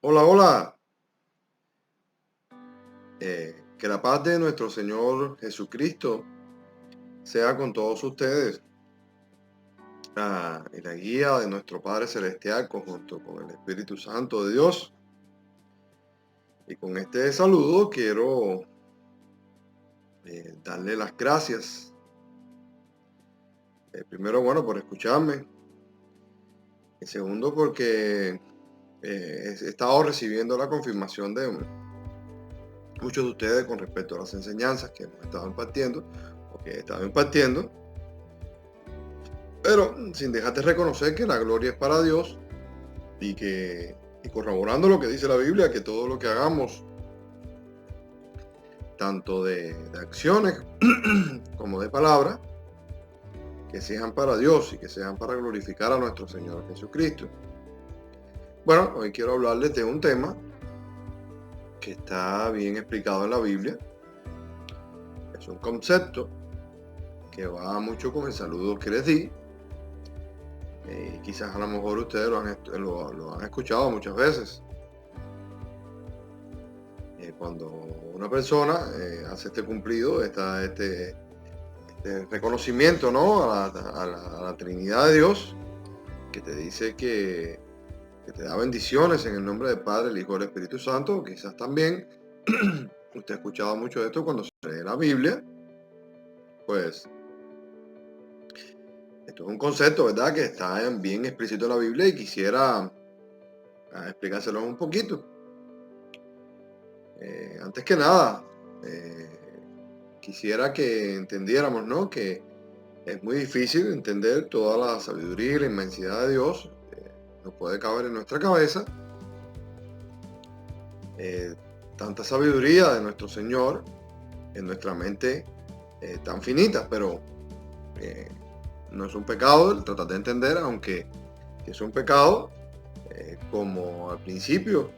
Hola, hola. Que la paz de nuestro Señor Jesucristo sea con todos ustedes. Y la guía de nuestro Padre Celestial conjunto con el Espíritu Santo de Dios. Y con este saludo quiero darle las gracias. Primero, bueno, por escucharme. Y segundo, porque he estado recibiendo la confirmación de muchos de ustedes con respecto a las enseñanzas que hemos estado impartiendo o que he estado impartiendo. Pero sin dejar de reconocer que la gloria es para Dios y corroborando lo que dice la Biblia, que todo lo que hagamos, tanto de acciones como de palabras, que sean para Dios y que sean para glorificar a nuestro Señor Jesucristo. Bueno, hoy quiero hablarles de un tema que está bien explicado en la Biblia. Es un concepto que va mucho con el saludo que les di. Quizás a lo mejor ustedes lo han escuchado muchas veces. Cuando una persona hace este cumplido, este reconocimiento, ¿no? a la Trinidad de Dios, que te dice que te da bendiciones en el nombre del Padre, el Hijo y el Espíritu Santo. Quizás también usted ha escuchado mucho de esto cuando se lee la Biblia. Pues esto es un concepto, ¿verdad?, que está bien explícito en la Biblia y quisiera explicárselo un poquito. Antes que nada, quisiera que entendiéramos, ¿no?, que es muy difícil entender toda la sabiduría y la inmensidad de Dios. No puede caber en nuestra cabeza. Tanta sabiduría de nuestro Señor en nuestra mente tan finita, pero no es un pecado el tratar de entender, aunque es un pecado, como al principio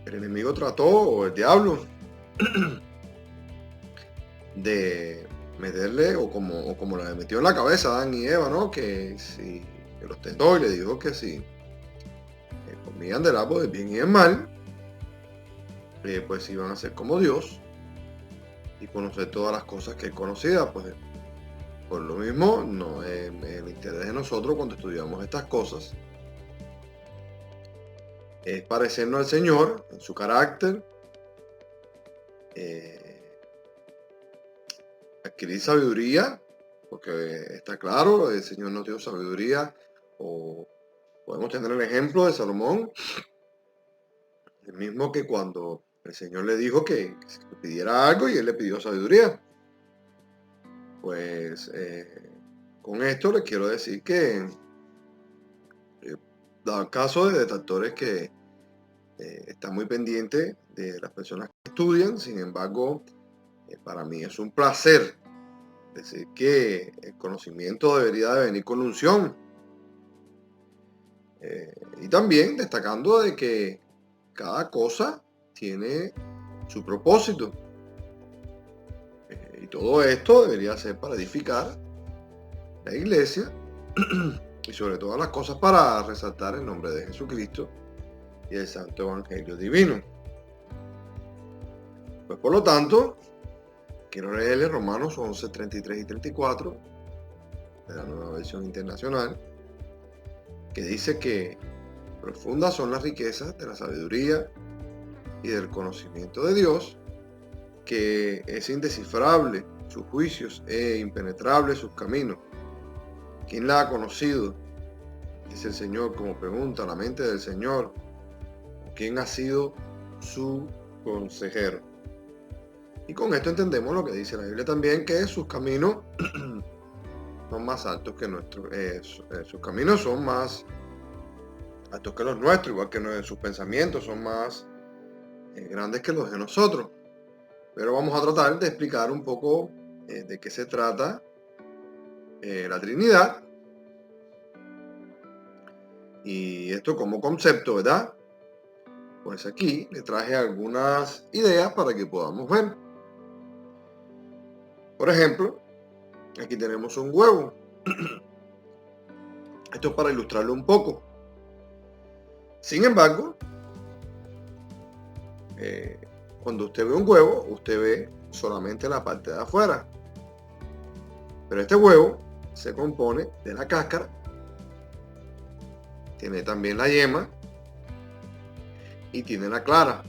el enemigo trató, o el diablo, de meterle, o como le metió en la cabeza a Adán y Eva, ¿no? Que los tentó y le dijo que si comían del árbol del bien y del mal, pues iban a ser como Dios y conocer todas las cosas que él conocía. Pues por lo mismo, no, el interés de nosotros cuando estudiamos estas cosas es parecernos al Señor en su carácter, adquirir sabiduría, porque está claro, el Señor nos dio sabiduría. O podemos tener el ejemplo de Salomón, el mismo que cuando el Señor le dijo que pidiera algo y él le pidió sabiduría. Pues con esto les quiero decir que, dado el caso de detractores que están muy pendientes de las personas que estudian, sin embargo, para mí es un placer decir que el conocimiento debería de venir con unción. Y también destacando de que cada cosa tiene su propósito. Y todo esto debería ser para edificar la iglesia y sobre todas las cosas para resaltar el nombre de Jesucristo y el Santo Evangelio Divino. Pues por lo tanto, quiero leerles Romanos 11, 33 y 34 de la Nueva Versión Internacional, que dice que profundas son las riquezas de la sabiduría y del conocimiento de Dios, que es indescifrable sus juicios e impenetrable sus caminos. ¿Quién la ha conocido? Dice el Señor, como pregunta la mente del Señor. ¿Quién ha sido su consejero? Y con esto entendemos lo que dice la Biblia también, que sus caminos son más altos que nuestros. Sus caminos son más altos que los nuestros, igual que sus pensamientos son más grandes que los de nosotros. Pero vamos a tratar de explicar un poco de qué se trata la Trinidad. Y esto como concepto, ¿verdad? Pues aquí le traje algunas ideas para que podamos ver. Por ejemplo, aquí tenemos un huevo. Esto es para ilustrarlo un poco. Sin embargo, cuando usted ve un huevo, usted ve solamente la parte de afuera. Pero este huevo se compone de la cáscara, tiene también la yema y tiene la clara.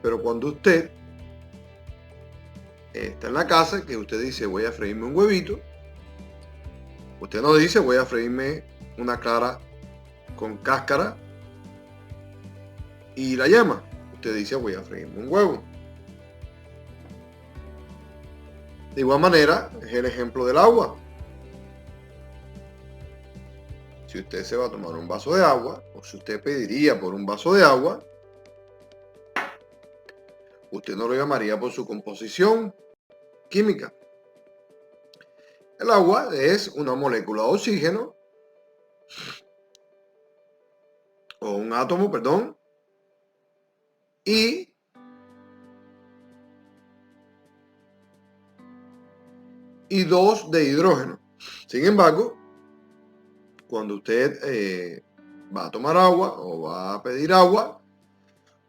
Pero cuando usted está en la casa, que usted dice voy a freírme un huevito, usted no dice voy a freírme una clara con cáscara y la yema. Usted dice voy a freírme un huevo. De igual manera es el ejemplo del agua. Si usted se va a tomar un vaso de agua, o si usted pediría por un vaso de agua, usted no lo llamaría por su composición química. El agua es una molécula de oxígeno, o un átomo, perdón, y dos de hidrógeno. Sin embargo, cuando usted va a tomar agua o va a pedir agua,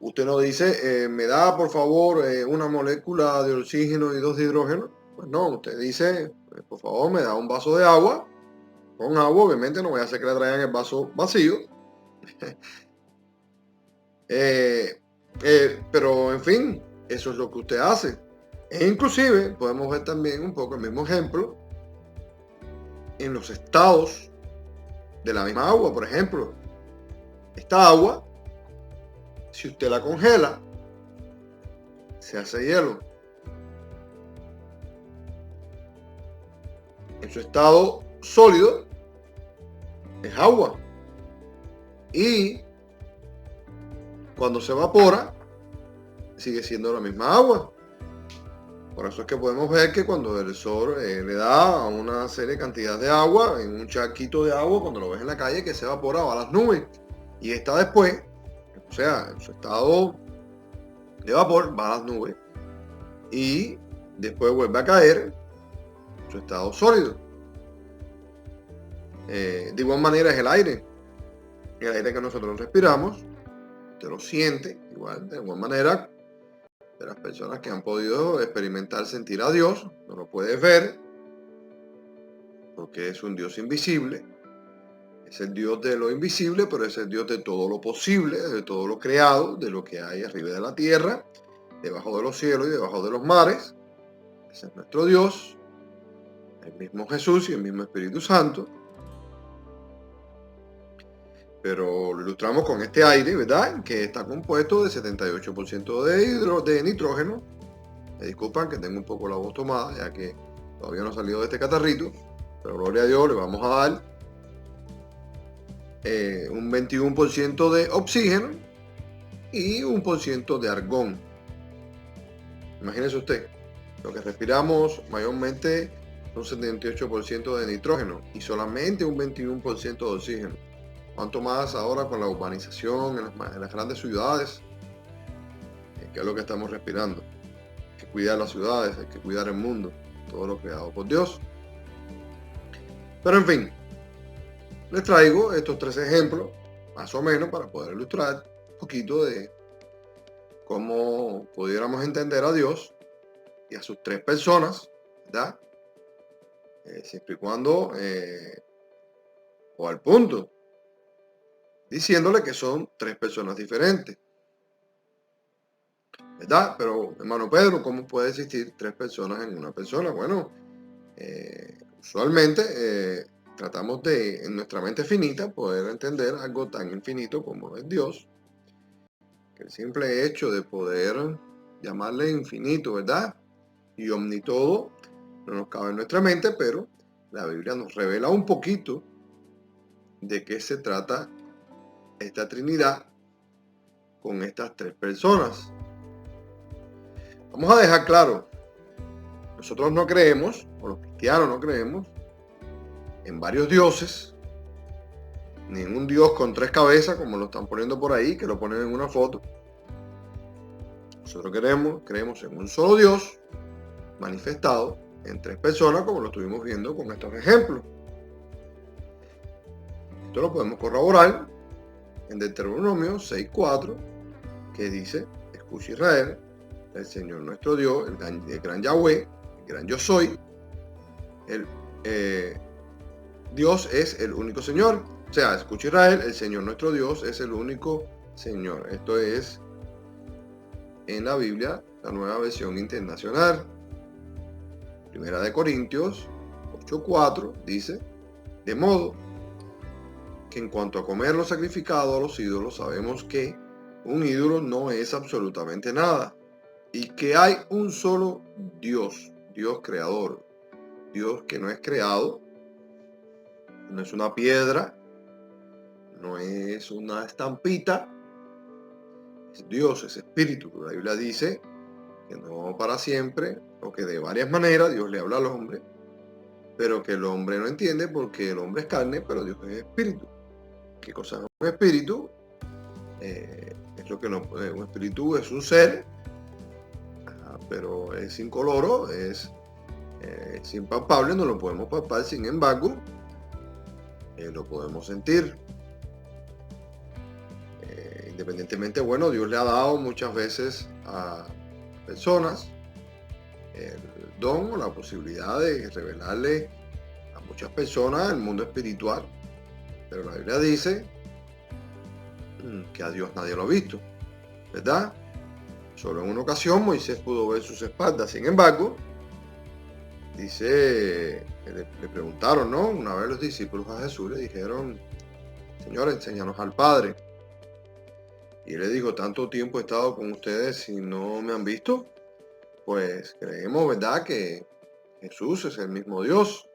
usted no dice, me da por favor una molécula de oxígeno y 2 de hidrógeno. Pues no, usted dice, por favor me da un vaso de agua. Con agua, obviamente no voy a hacer que le traigan el vaso vacío. Pero en fin, eso es lo que usted hace. E inclusive podemos ver también un poco el mismo ejemplo en los estados de la misma agua. Por ejemplo, esta agua, si usted la congela, se hace hielo. En su estado sólido es agua. Y cuando se evapora, sigue siendo la misma agua. Por eso es que podemos ver que cuando el sol le da a una serie de cantidad de agua, en un charquito de agua, cuando lo ves en la calle, que se evapora, va a las nubes. Y está después, o sea, en su estado de vapor, va a las nubes. Y después vuelve a caer en su estado sólido. De igual manera es el aire. El aire que nosotros respiramos, usted lo siente, igual, de igual manera, de las personas que han podido experimentar sentir a Dios, no lo puedes ver, porque es un Dios invisible, es el Dios de lo invisible, pero es el Dios de todo lo posible, de todo lo creado, de lo que hay arriba de la tierra, debajo de los cielos y debajo de los mares. Ese es nuestro Dios, el mismo Jesús y el mismo Espíritu Santo. Pero lo ilustramos con este aire, ¿verdad? Que está compuesto de 78% de nitrógeno. Me disculpan que tengo un poco la voz tomada, ya que todavía no he salido de este catarrito. Pero gloria a Dios, le vamos a dar un 21% de oxígeno y un por ciento de argón. Imagínese usted, lo que respiramos mayormente un 78% de nitrógeno y solamente un 21% de oxígeno. ¿Cuánto más ahora con la urbanización en las grandes ciudades? ¿Qué es lo que estamos respirando? Hay que cuidar las ciudades, hay que cuidar el mundo, todo lo creado por Dios. Pero en fin, les traigo estos 3 ejemplos, más o menos, para poder ilustrar un poquito de cómo pudiéramos entender a Dios y a sus 3 personas, ¿verdad? Siempre y cuando, o al punto, diciéndole que son 3 personas diferentes, ¿verdad? Pero, hermano Pedro, ¿cómo puede existir 3 personas en una persona? Bueno, usualmente tratamos de, en nuestra mente finita, poder entender algo tan infinito como es Dios, que el simple hecho de poder llamarle infinito, ¿verdad? Y omnitodo, no nos cabe en nuestra mente, pero la Biblia nos revela un poquito de qué se trata esta Trinidad con estas 3 personas. Vamos a dejar claro, nosotros no creemos, o los cristianos no creemos, en varios dioses, ni en un Dios con 3 cabezas, como lo están poniendo por ahí, que lo ponen en una foto. Nosotros creemos en un solo Dios, manifestado en 3 personas, como lo estuvimos viendo con estos ejemplos. Esto lo podemos corroborar en Deuteronomio 6:4, que dice, escucha Israel, el Señor nuestro Dios, el gran Yahweh, el gran yo soy, Dios es el único Señor. O sea, escucha Israel, el Señor nuestro Dios es el único Señor. Esto es en la Biblia, la Nueva Versión Internacional. Primera de Corintios 8:4 dice, de modo que en cuanto a comer lo sacrificado a los ídolos, sabemos que un ídolo no es absolutamente nada y que hay un solo Dios, Dios creador, Dios que no es creado, no es una piedra, no es una estampita, es Dios, es espíritu. La Biblia dice que no para siempre, o que de varias maneras Dios le habla al hombre, pero que el hombre no entiende porque el hombre es carne, pero Dios es espíritu. ¿Qué cosa es un espíritu? Es lo que no, un espíritu es un ser, pero es incoloro, es impalpable, no lo podemos palpar, sin embargo, lo podemos sentir. Independientemente, bueno, Dios le ha dado muchas veces a personas el don o la posibilidad de revelarle a muchas personas el mundo espiritual, pero la Biblia dice que a Dios nadie lo ha visto, ¿verdad? Solo en una ocasión Moisés pudo ver sus espaldas. Sin embargo, dice, le preguntaron, ¿no? Una vez los discípulos a Jesús le dijeron, Señor, enséñanos al Padre. Y él le dijo, tanto tiempo he estado con ustedes y no me han visto. Pues creemos, ¿verdad?, que Jesús es el mismo Dios,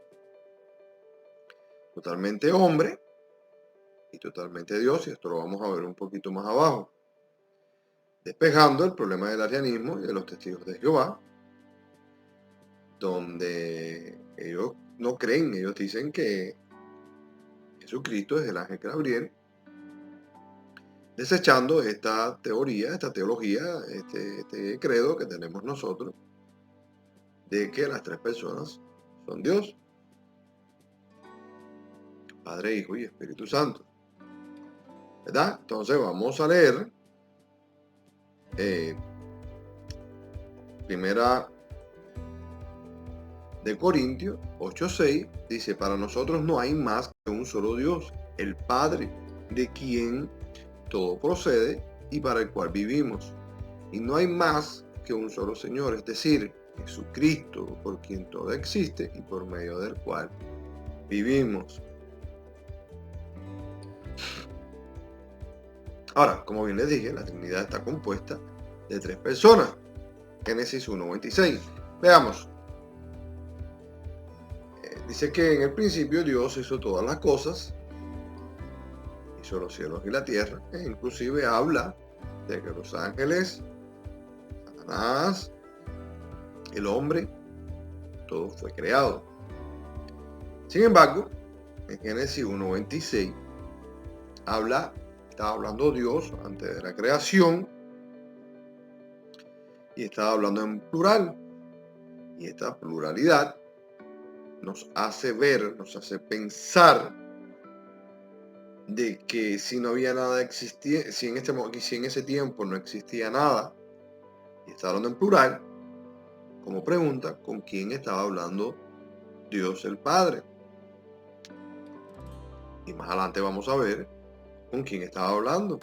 totalmente hombre y totalmente Dios, y esto lo vamos a ver un poquito más abajo, despejando el problema del arianismo y de los testigos de Jehová, donde ellos no creen, ellos dicen que Jesucristo es el ángel Gabriel, desechando esta teoría, esta teología, este credo que tenemos nosotros, de que las tres personas son Dios, Padre, Hijo y Espíritu Santo, ¿verdad? Entonces vamos a leer Primera de Corintios 8:6, dice, para nosotros no hay más que un solo Dios, el Padre, de quien todo procede y para el cual vivimos. Y no hay más que un solo Señor, es decir, Jesucristo, por quien todo existe y por medio del cual vivimos. Ahora, como bien les dije, la Trinidad está compuesta de tres personas. Génesis 1:26. Veamos. Dice que en el principio Dios hizo todas las cosas, hizo los cielos y la tierra, e inclusive habla de que los ángeles, Satanás, el hombre, todo fue creado. Sin embargo, en Génesis 1:26 estaba hablando Dios antes de la creación y estaba hablando en plural. Y esta pluralidad nos hace ver, nos hace pensar de que si no había nada existía, si en ese tiempo no existía nada, y está hablando en plural, como pregunta, ¿con quién estaba hablando Dios el Padre? Y más adelante vamos a ver con quién estaba hablando.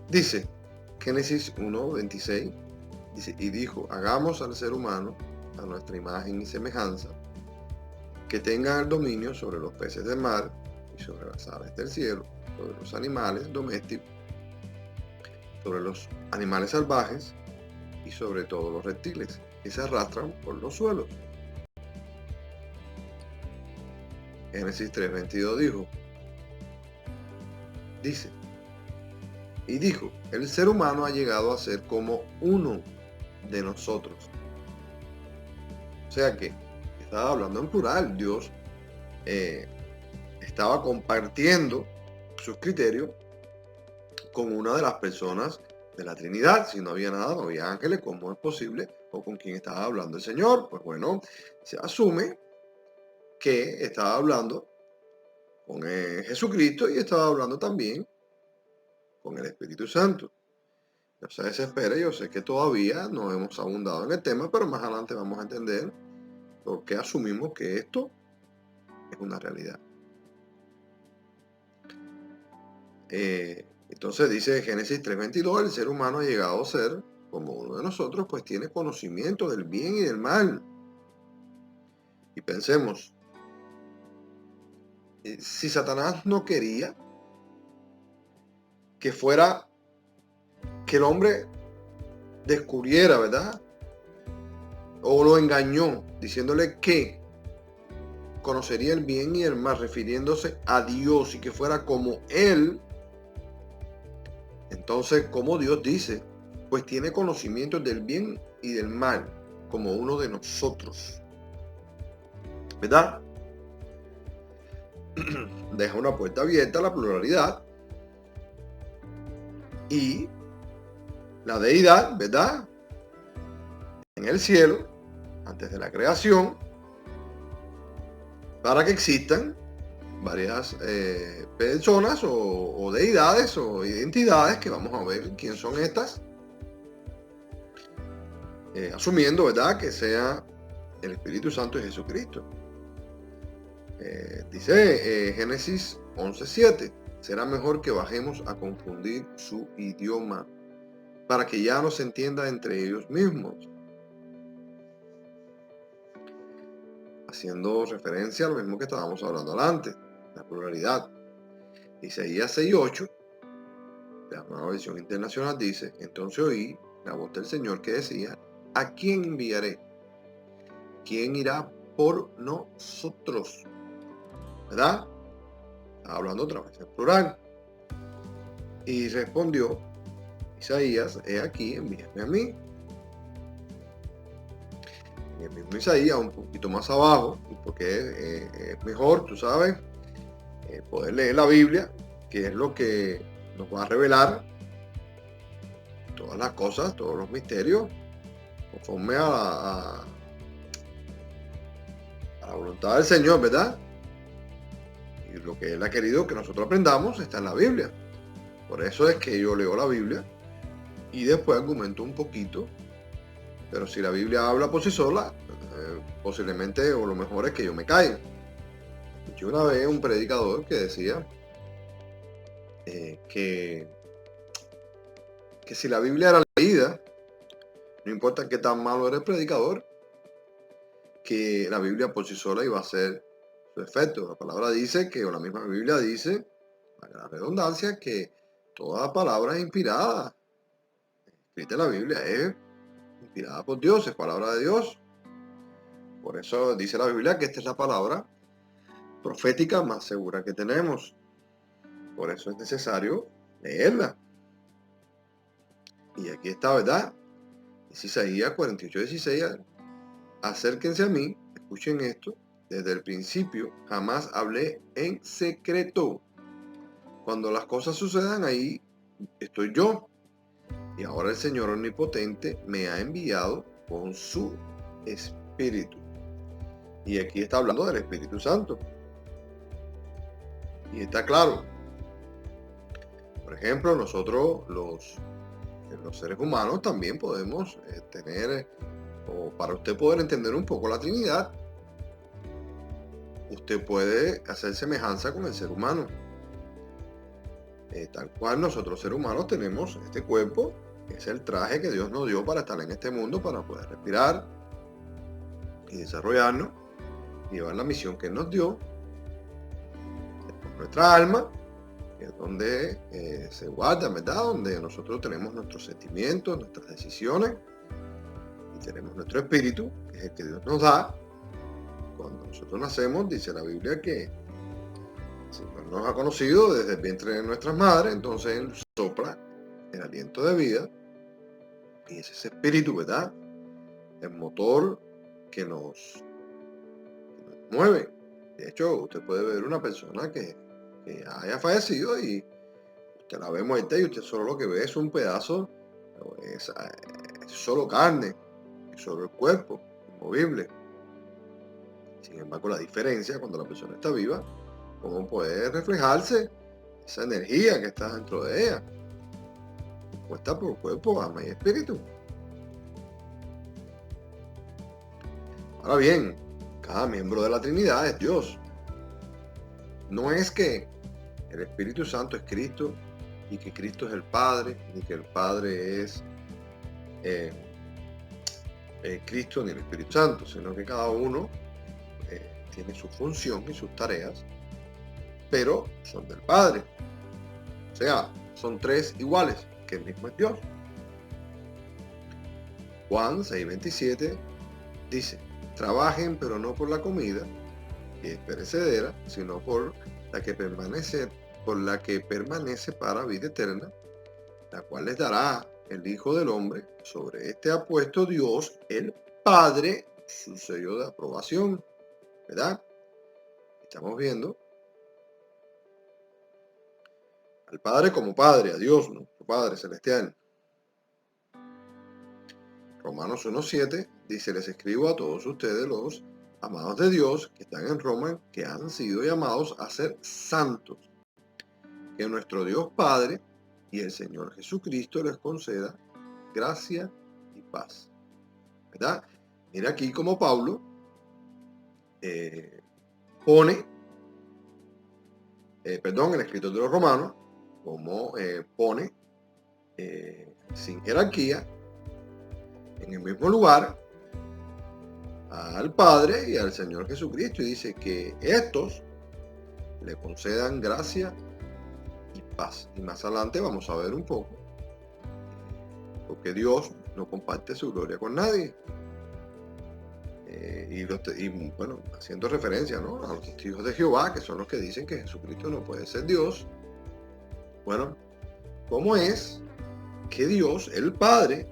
Dice, Génesis 1:26, dice, y dijo, hagamos al ser humano a nuestra imagen y semejanza, que tengan el dominio sobre los peces del mar y sobre las aves del cielo, sobre los animales domésticos, sobre los animales salvajes y sobre todos los reptiles que se arrastran por los suelos. Génesis 3:22 dice, y dijo, el ser humano ha llegado a ser como uno de nosotros. O sea que estaba hablando en plural, Dios estaba compartiendo sus criterios con una de las personas de la Trinidad. Si no había nada, no había ángeles, ¿cómo es posible? ¿O con quién estaba hablando el Señor? Pues bueno, se asume que estaba hablando con Jesucristo y estaba hablando también con el Espíritu Santo. No se desespere, yo sé que todavía no hemos abundado en el tema, pero más adelante vamos a entender por qué asumimos que esto es una realidad. Entonces dice Génesis 3:22, el ser humano ha llegado a ser, como uno de nosotros, pues tiene conocimiento del bien y del mal. Y pensemos, si Satanás no quería que el hombre descubriera, ¿verdad? O lo engañó, diciéndole que conocería el bien y el mal, refiriéndose a Dios y que fuera como Él. Entonces, como Dios dice, pues tiene conocimiento del bien y del mal, como uno de nosotros, ¿verdad? Deja una puerta abierta a la pluralidad y la deidad, ¿verdad? En el cielo, antes de la creación, para que existan varias personas o deidades o identidades que vamos a ver quién son estas, asumiendo, ¿verdad?, que sea el Espíritu Santo y Jesucristo. Dice Génesis 11:7, será mejor que bajemos a confundir su idioma para que ya no se entienda entre ellos mismos. Haciendo referencia a lo mismo que estábamos hablando antes, la pluralidad. Isaías 6:8, la nueva versión internacional dice, entonces oí la voz del Señor que decía, ¿a quién enviaré? ¿Quién irá por nosotros? ¿Verdad? Hablando otra vez en plural. Y respondió Isaías, he aquí, envíame a mí. En el mismo Isaías, un poquito más abajo, porque es mejor, tú sabes, poder leer la Biblia, que es lo que nos va a revelar todas las cosas, todos los misterios, conforme a la voluntad del Señor, ¿verdad? Y lo que Él ha querido que nosotros aprendamos está en la Biblia. Por eso es que yo leo la Biblia y después argumento un poquito. Pero si la Biblia habla por sí sola, posiblemente o lo mejor es que yo me caiga. Escuché una vez un predicador que decía que si la Biblia era leída, no importa qué tan malo era el predicador, que la Biblia por sí sola iba a hacer su efecto. La palabra dice que, o la misma Biblia dice, para la redundancia, que toda palabra es inspirada. Escrita en la Biblia es inspirada por Dios, es palabra de Dios. Por eso dice la Biblia que esta es la palabra profética más segura que tenemos. Por eso es necesario leerla. Y aquí está, ¿verdad? Es Isaías 48:16. Acérquense a mí, escuchen esto. Desde el principio jamás hablé en secreto. Cuando las cosas sucedan, ahí estoy yo. Y ahora el Señor Omnipotente me ha enviado con su Espíritu. Y aquí está hablando del Espíritu Santo. Y está claro. Por ejemplo, nosotros los seres humanos también podemos tener, o para usted poder entender un poco la Trinidad, usted puede hacer semejanza con el ser humano. Tal cual nosotros seres humanos tenemos este cuerpo, que es el traje que Dios nos dio para estar en este mundo, para poder respirar y desarrollarnos, y llevar la misión que Él nos dio. Nuestra alma, que es donde se guarda, ¿verdad? Donde nosotros tenemos nuestros sentimientos, nuestras decisiones, y tenemos nuestro espíritu, que es el que Dios nos da. Cuando nosotros nacemos, dice la Biblia que el Señor nos ha conocido desde el vientre de nuestras madres, entonces Él sopla el aliento de vida, y es ese espíritu, ¿verdad? El motor que nos mueve. De hecho, usted puede ver una persona que haya fallecido y usted la ve muerta y usted solo lo que ve es un pedazo, es solo carne, es solo el cuerpo, inmovible. Sin embargo, la diferencia cuando la persona está viva, cómo puede reflejarse esa energía que está dentro de ella. compuesta por cuerpo, alma y espíritu. Ahora bien, cada miembro de la Trinidad es Dios. No es que el Espíritu Santo es Cristo y que Cristo es el Padre, ni que el Padre es Cristo ni el Espíritu Santo, sino que cada uno tiene su función y sus tareas, pero son del Padre. O sea, son tres iguales, que el mismo es Dios. Juan 6:27 dice: trabajen, pero no por la comida, que es perecedera, sino por la que permanece para vida eterna, la cual les dará el Hijo del Hombre. Sobre este ha puesto Dios, el Padre, su sello de aprobación. ¿Verdad? Estamos viendo al Padre como Padre, a Dios, nuestro Padre Celestial. Romanos 1:7 dice: les escribo a todos ustedes, los amados de Dios, que están en Roma, que han sido llamados a ser santos, que nuestro Dios Padre y el Señor Jesucristo les conceda gracia y paz. ¿Verdad? Mira aquí como Pablo pone, el escritor de los Romanos, como pone sin jerarquía en el mismo lugar al Padre y al Señor Jesucristo, y dice que estos le concedan gracia y paz. Y más adelante vamos a ver un poco porque Dios no comparte su gloria con nadie. Y bueno, haciendo referencia, ¿no?, a los testigos de Jehová, que son los que dicen que Jesucristo no puede ser Dios. Bueno, ¿cómo es que Dios, el Padre,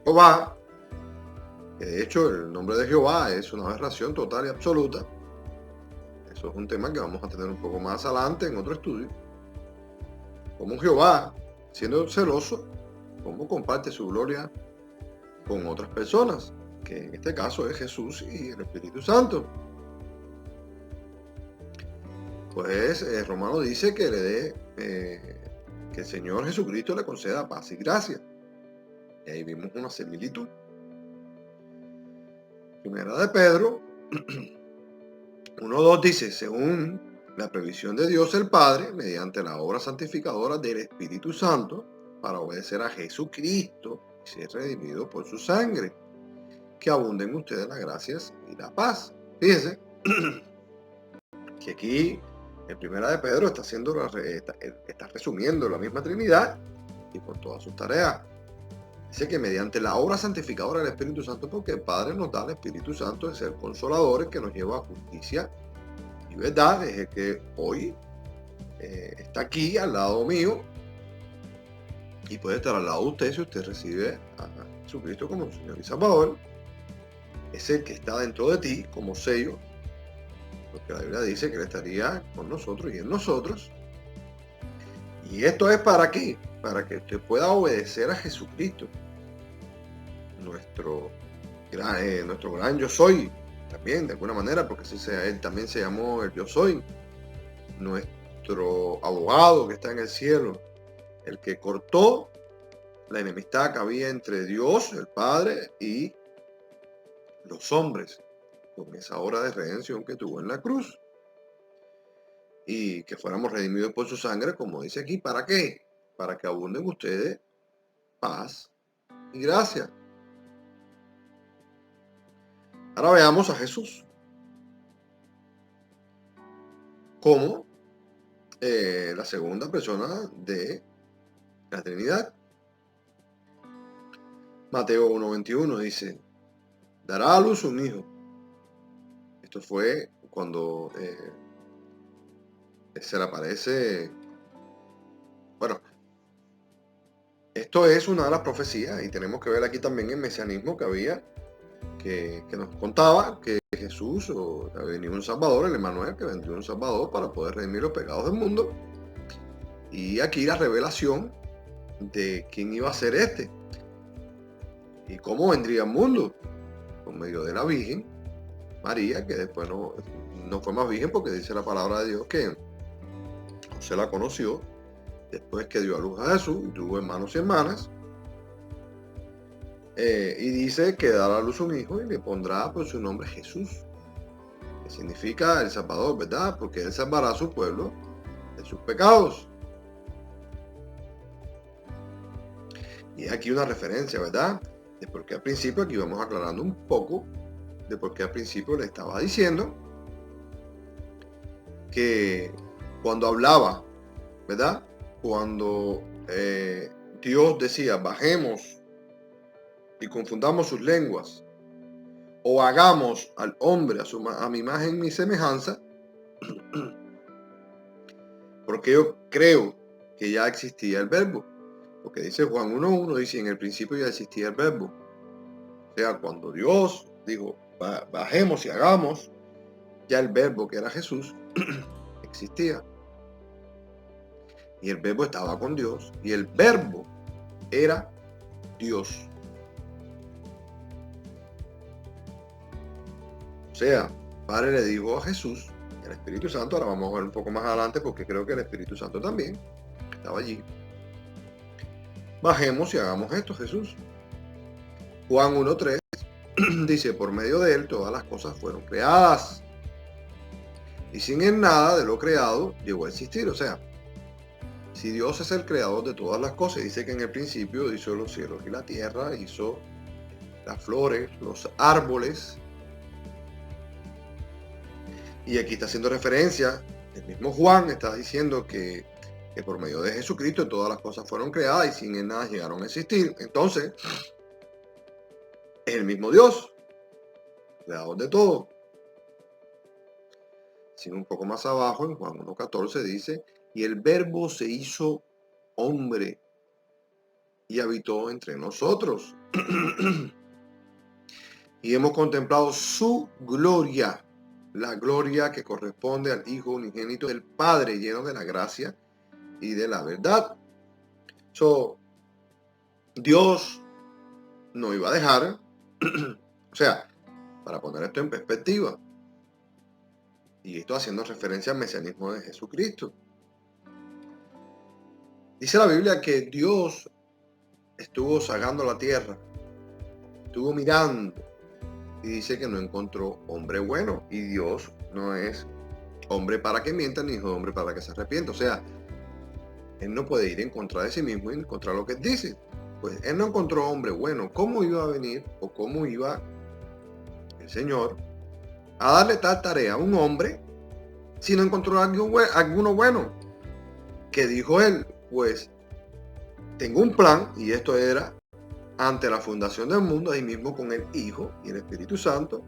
Jehová, que de hecho el nombre de Jehová es una aberración total y absoluta? Eso es un tema que vamos a tener un poco más adelante en otro estudio. Como Jehová, siendo celoso, ¿cómo comparte su gloria con otras personas? Que en este caso es Jesús y el Espíritu Santo. Pues Romano dice que le dé, que el Señor Jesucristo le conceda paz y gracia. Y ahí vimos una similitud. Primera de Pedro 1:2 dice: según la previsión de Dios el Padre, mediante la obra santificadora del Espíritu Santo, para obedecer a Jesucristo y ser redimido por su sangre, que abunden ustedes las gracias y la paz. Fíjense que aquí en Primera de Pedro está resumiendo la misma Trinidad y con todas sus tareas. Dice que mediante la obra santificadora del Espíritu Santo, porque el Padre nos da el Espíritu Santo de ser consoladores, que nos lleva a justicia y verdad. Es el que hoy está aquí al lado mío y puede estar al lado de usted si usted recibe a Jesucristo como Señor y Salvador. Es el que está dentro de ti como sello, porque la Biblia dice que Él estaría con nosotros y en nosotros. Y esto es ¿para qué? Para que usted pueda obedecer a Jesucristo, nuestro gran yo soy, también de alguna manera, porque Él también se llamó el yo soy, nuestro abogado que está en el cielo, el que cortó la enemistad que había entre Dios, el Padre, y los hombres, con esa obra de redención que tuvo en la cruz, y que fuéramos redimidos por su sangre, como dice aquí. ¿Para qué? Para que abunden ustedes paz y gracia. Ahora veamos a Jesús como la segunda persona de la Trinidad. Mateo 1:21 dice: dará a luz un hijo. Esto fue cuando se le aparece. Bueno, esto es una de las profecías, y tenemos que ver aquí también el mesianismo que había, que nos contaba que Jesús, o venía un Salvador, el Emmanuel, que vendría un Salvador para poder redimir los pecados del mundo. Y aquí la revelación de quién iba a ser este y cómo vendría al mundo, por medio de la Virgen María, que después no fue más virgen, porque dice la palabra de Dios que José la conoció después que dio a luz a Jesús, y tuvo hermanos y hermanas, y dice que dará a luz un hijo y le pondrá por su nombre Jesús, que significa el Salvador, ¿verdad? Porque él salvará a su pueblo de sus pecados. Y aquí una referencia, ¿verdad? De por qué al principio, aquí vamos aclarando un poco, de por qué al principio le estaba diciendo que cuando hablaba, ¿verdad? Cuando Dios decía, bajemos y confundamos sus lenguas, o hagamos al hombre a mi imagen y mi semejanza, porque yo creo que ya existía el verbo. Porque dice Juan 1.1, dice, en el principio ya existía el verbo. O sea, cuando Dios dijo, bajemos y hagamos, ya el verbo que era Jesús existía. Y el verbo estaba con Dios, y el verbo era Dios. O sea, Padre le dijo a Jesús, el Espíritu Santo, ahora vamos a ver un poco más adelante porque creo que el Espíritu Santo también estaba allí. Bajemos y hagamos esto, Jesús. Juan 1.3 dice, por medio de él todas las cosas fueron creadas. Y sin él nada de lo creado llegó a existir. O sea, si Dios es el creador de todas las cosas, dice que en el principio hizo los cielos y la tierra, hizo las flores, los árboles. Y aquí está haciendo referencia, el mismo Juan está diciendo que por medio de Jesucristo todas las cosas fueron creadas y sin él nada llegaron a existir. Entonces, es el mismo Dios, creador de todo. Sin un poco más abajo, en Juan 1.14 dice, y el verbo se hizo hombre y habitó entre nosotros. Y hemos contemplado su gloria, la gloria que corresponde al Hijo unigénito del Padre, lleno de la gracia y de la verdad. Dios no iba a dejar, o sea, para poner esto en perspectiva, y esto haciendo referencia al mesianismo de Jesucristo. Dice la Biblia que Dios estuvo sacando la tierra, estuvo mirando, y dice que no encontró hombre bueno, y Dios no es hombre para que mienta, ni hijo de hombre para que se arrepienta. O sea, él no puede ir en contra de sí mismo y en contra de lo que él dice. Pues él no encontró hombre bueno. ¿Cómo iba a venir o cómo iba el Señor a darle tal tarea a un hombre si no encontró alguno bueno? Que dijo él, pues tengo un plan, y esto era ante la fundación del mundo, ahí mismo con el Hijo y el Espíritu Santo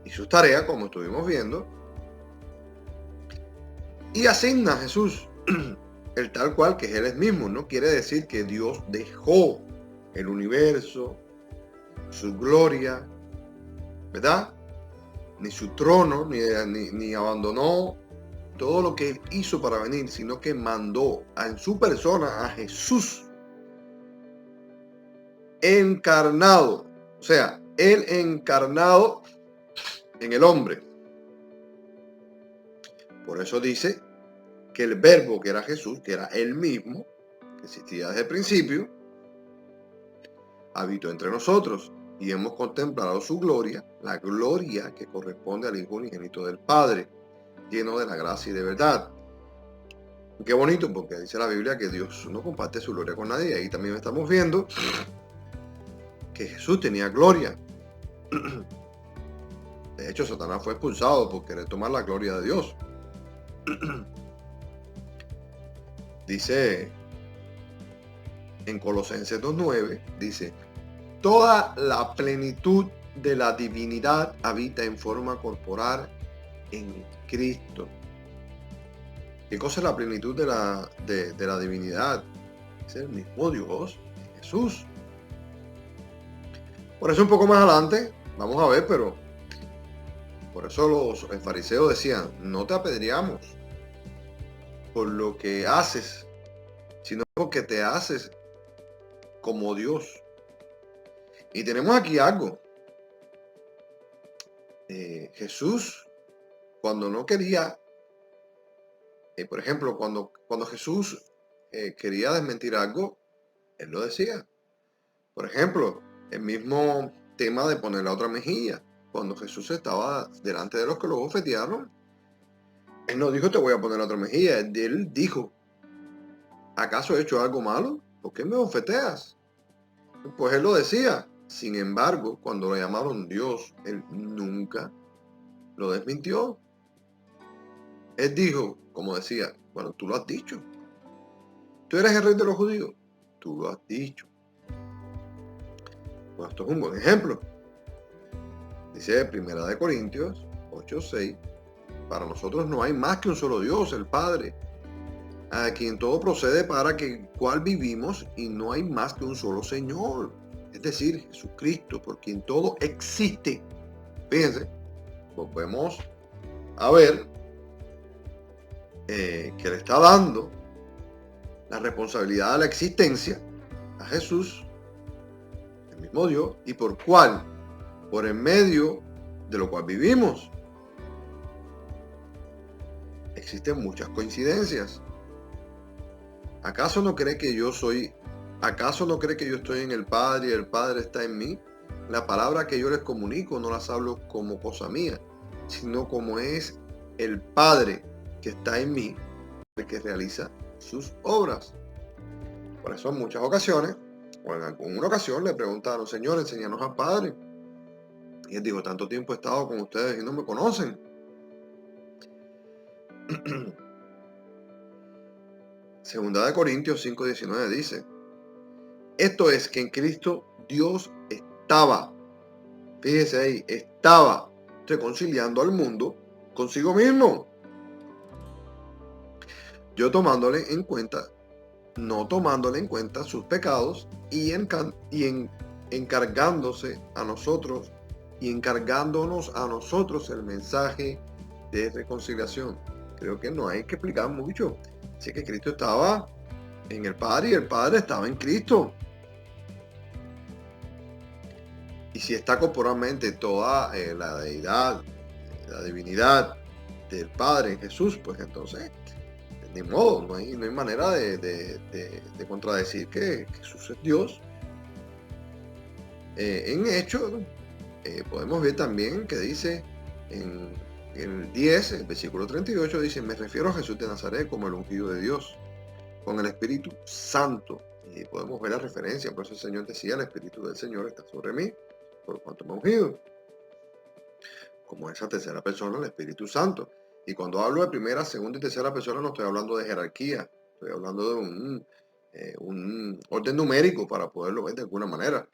y sus tareas, como estuvimos viendo, y asigna a Jesús el tal cual que él es mismo. No quiere decir que Dios dejó el universo, su gloria, ¿verdad? Ni su trono, ni abandonó todo lo que él hizo para venir, sino que mandó en su persona a Jesús encarnado, o sea, él encarnado en el hombre. Por eso dice que el verbo que era Jesús, que era él mismo, que existía desde el principio, habitó entre nosotros y hemos contemplado su gloria, la gloria que corresponde al Hijo unigénito del Padre, lleno de la gracia y de verdad. Qué bonito, porque dice la Biblia que Dios no comparte su gloria con nadie. Ahí también estamos viendo que Jesús tenía gloria. De hecho, Satanás fue expulsado por querer tomar la gloria de Dios. Dice en Colosenses 2.9, dice, toda la plenitud de la divinidad habita en forma corporal en Cristo. ¿Qué cosa es la plenitud de la divinidad? Es el mismo Dios, Jesús. Por eso un poco más adelante, vamos a ver, pero por eso los fariseos decían, no te apedreamos por lo que haces, sino porque te haces como Dios. Y tenemos aquí algo. Jesús, cuando no quería, por ejemplo, cuando Jesús quería desmentir algo, él lo decía. Por ejemplo, el mismo tema de poner la otra mejilla. Cuando Jesús estaba delante de los que lo bofetearon, él no dijo te voy a poner la otra mejilla. Él dijo, ¿acaso he hecho algo malo? ¿Por qué me bofeteas? Pues él lo decía. Sin embargo, cuando lo llamaron Dios, él nunca lo desmintió. Él dijo, como decía, bueno, tú lo has dicho. Tú eres el rey de los judíos. Tú lo has dicho. Bueno, esto es un buen ejemplo. Dice 1 Corintios 8:6, para nosotros no hay más que un solo Dios, el Padre, a quien todo procede para que cual vivimos, y no hay más que un solo Señor, es decir, Jesucristo, por quien todo existe. Fíjense, volvemos a ver que le está dando la responsabilidad de la existencia a Jesús, el mismo Dios, y por cuál, por en medio de lo cual vivimos. Existen muchas coincidencias. ¿Acaso no cree que yo estoy en el Padre y el Padre está en mí? La palabra que yo les comunico no las hablo como cosa mía, sino como es el Padre que está en mí, el que realiza sus obras. Por eso en muchas ocasiones, o en alguna ocasión, le preguntaron, Señor, enséñanos al Padre. Y él dijo, tanto tiempo he estado con ustedes y no me conocen. Segunda de Corintios 5:19 dice, esto es que en Cristo Dios estaba, fíjese ahí, estaba reconciliando al mundo consigo mismo. No tomándole en cuenta sus pecados y encargándose a nosotros y encargándonos a nosotros el mensaje de reconciliación. Creo que no hay que explicar mucho. Así que Cristo estaba en el Padre y el Padre estaba en Cristo. Y si está corporalmente toda la deidad, la divinidad del Padre en Jesús, pues entonces, ni modo, no hay manera de contradecir que Jesús es Dios. En Hechos, podemos ver también que dice en el 10, el versículo 38, dice, me refiero a Jesús de Nazaret como el ungido de Dios, con el Espíritu Santo. Y podemos ver la referencia, por eso el Señor decía, el Espíritu del Señor está sobre mí, por cuanto me ha ungido. Como esa tercera persona, el Espíritu Santo. Y cuando hablo de primera, segunda y tercera persona, no estoy hablando de jerarquía, estoy hablando de un orden numérico para poderlo ver de alguna manera.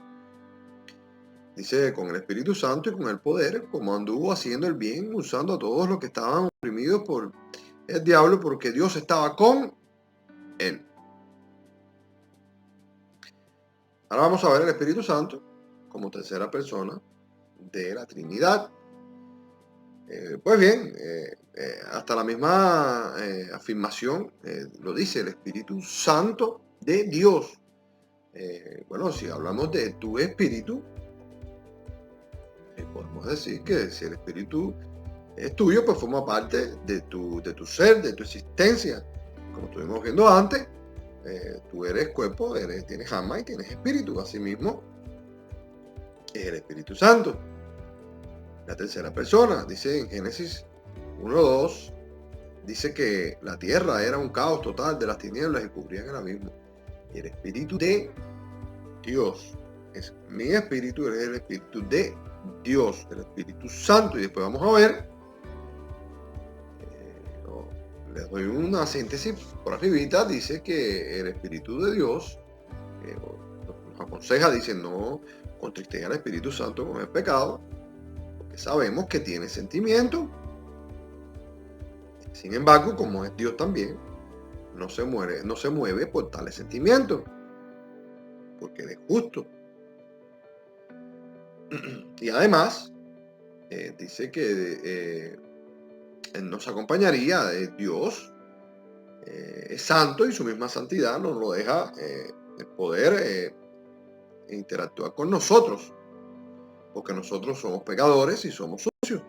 Dice, con el Espíritu Santo y con el poder, como anduvo haciendo el bien, usando a todos los que estaban oprimidos por el diablo, porque Dios estaba con él. Ahora vamos a ver el Espíritu Santo como tercera persona de la Trinidad. Pues bien, hasta la misma afirmación lo dice, el Espíritu Santo de Dios. Bueno, si hablamos de tu espíritu, podemos decir que si el espíritu es tuyo, pues forma parte de tu ser, de tu existencia. Como estuvimos viendo antes, tú eres cuerpo, tienes alma y tienes espíritu. Asimismo, es el Espíritu Santo. La tercera persona, dice en Génesis 1:2, dice que la tierra era un caos total de las tinieblas y cubrían el abismo. Y el Espíritu de Dios es mi espíritu, es el Espíritu de Dios, el Espíritu Santo. Y después vamos a ver, les doy una síntesis por arribita, dice que el Espíritu de Dios nos aconseja, dice, no contristéis al Espíritu Santo con el pecado, porque sabemos que tiene sentimiento. Sin embargo, como es Dios también, no se mueve por tales sentimientos, porque Él es justo. Y además, dice que Él nos acompañaría, Dios es santo y su misma santidad nos lo deja poder interactuar con nosotros, porque nosotros somos pecadores y somos sucios.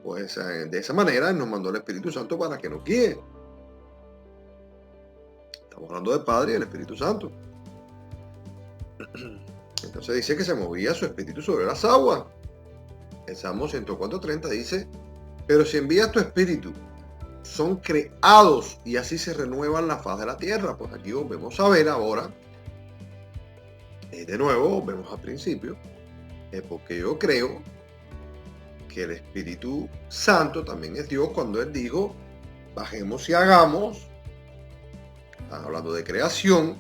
Pues de esa manera Él nos mandó el Espíritu Santo para que nos guíe. Estamos hablando del Padre y del Espíritu Santo. Entonces dice que se movía su espíritu sobre las aguas. El Salmo 104:30 dice, pero si envías tu espíritu, son creados y así se renuevan la faz de la tierra. Pues aquí volvemos a ver ahora, de nuevo, vemos al principio, porque yo creo que el Espíritu Santo también es Dios cuando Él dijo, bajemos y hagamos. Están hablando de creación.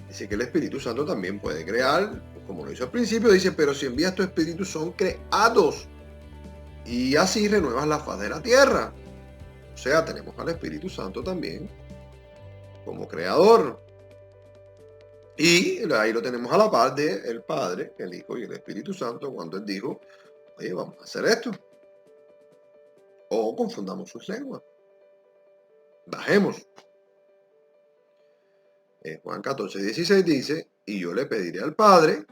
Dice que el Espíritu Santo también puede crear, como lo hizo al principio, dice, pero si envías tu Espíritu son creados y así renuevas la faz de la tierra. O sea, tenemos al Espíritu Santo también como creador. Y ahí lo tenemos a la par de el Padre, el Hijo y el Espíritu Santo cuando Él dijo, oye, vamos a hacer esto. O confundamos sus lenguas. Bajemos. Juan 14:16 dice, y yo le pediré al Padre,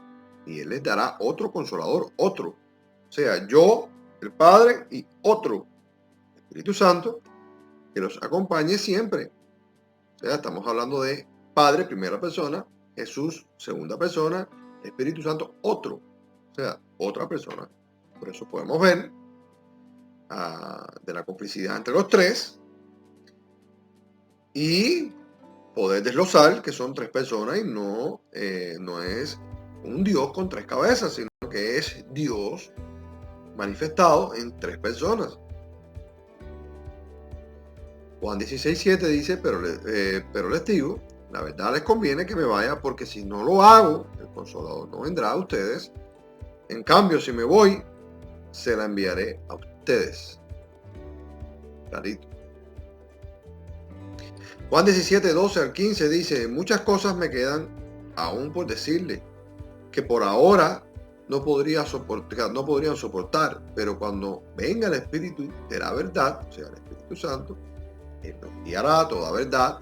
y Él les dará otro consolador, otro. O sea, yo, el Padre y otro, el Espíritu Santo, que los acompañe siempre. O sea, estamos hablando de Padre, primera persona, Jesús, segunda persona, Espíritu Santo, otro. O sea, otra persona. Por eso podemos ver de la complicidad entre los tres y poder desglosar que son tres personas y no es un Dios con tres cabezas, sino que es Dios manifestado en tres personas. Juan 16:7 dice, pero les digo, la verdad les conviene que me vaya, porque si no lo hago, el Consolador no vendrá a ustedes. En cambio, si me voy, se la enviaré a ustedes. Clarito. Juan 17:12-15 dice, muchas cosas me quedan aún por decirle, que por ahora no podrían soportar, pero cuando venga el Espíritu de la verdad, o sea, el Espíritu Santo, Él nos guiará a toda verdad,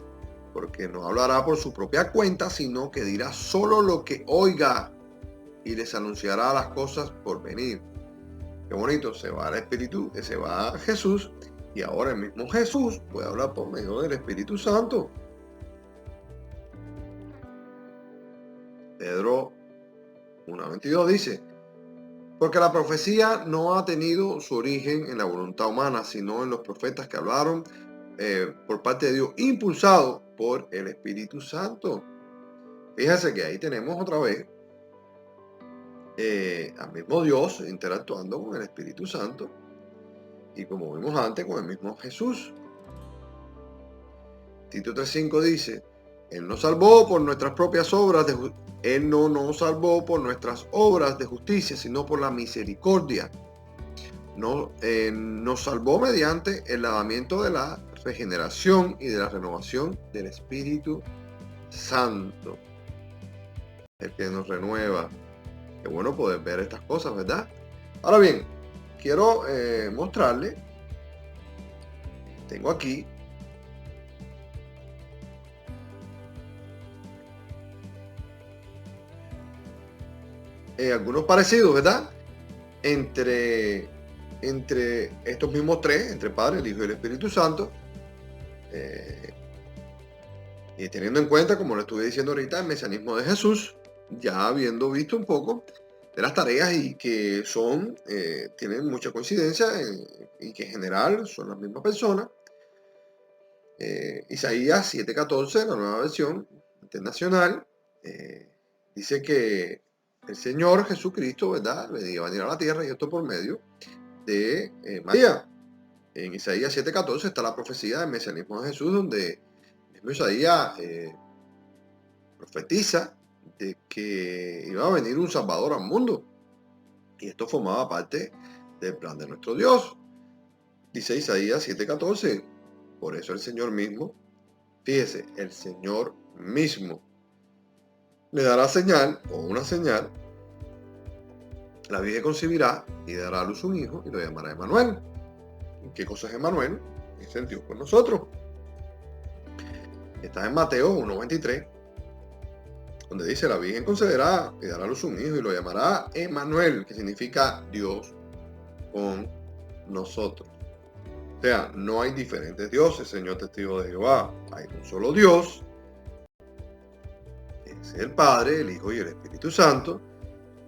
porque no hablará por su propia cuenta, sino que dirá solo lo que oiga y les anunciará las cosas por venir. Qué bonito, se va el Espíritu, se va Jesús, y ahora el mismo Jesús puede hablar por medio del Espíritu Santo. Pedro 1:22 dice, porque la profecía no ha tenido su origen en la voluntad humana, sino en los profetas que hablaron por parte de Dios, impulsado por el Espíritu Santo. Fíjense que ahí tenemos otra vez al mismo Dios interactuando con el Espíritu Santo y, como vimos antes, con el mismo Jesús. Tito 3:5 dice, Él nos salvó por nuestras propias obras Él no nos salvó por nuestras obras de justicia, sino por la misericordia. Nos salvó mediante el lavamiento de la regeneración y de la renovación del Espíritu Santo, el que nos renueva. Qué bueno poder ver estas cosas, ¿verdad? Ahora bien, quiero mostrarle, tengo aquí algunos parecidos, ¿verdad? Entre estos mismos tres, entre el Padre, el Hijo y el Espíritu Santo, y teniendo en cuenta, como lo estuve diciendo ahorita, el mesianismo de Jesús, ya habiendo visto un poco de las tareas y que tienen mucha coincidencia y que en general son las mismas personas. Isaías 7:14, la nueva versión internacional, dice que el Señor Jesucristo, ¿verdad?, iba a venir a la tierra, y esto por medio de María. En Isaías 7:14 está la profecía del mesianismo de Jesús, donde el mismo Isaías profetiza de que iba a venir un Salvador al mundo. Y esto formaba parte del plan de nuestro Dios. Dice Isaías 7:14, por eso el Señor mismo, fíjese, el Señor mismo le dará señal, o una señal, la Virgen concebirá y dará a luz un hijo y lo llamará Emmanuel. ¿Qué cosa es Emmanuel? Es el Dios con nosotros. Está en Mateo 1:23, donde dice, la Virgen concederá y dará a luz un hijo y lo llamará Emmanuel, que significa Dios con nosotros. O sea, no hay diferentes dioses, Señor testigo de Jehová. Hay un solo Dios, es el Padre, el Hijo y el Espíritu Santo,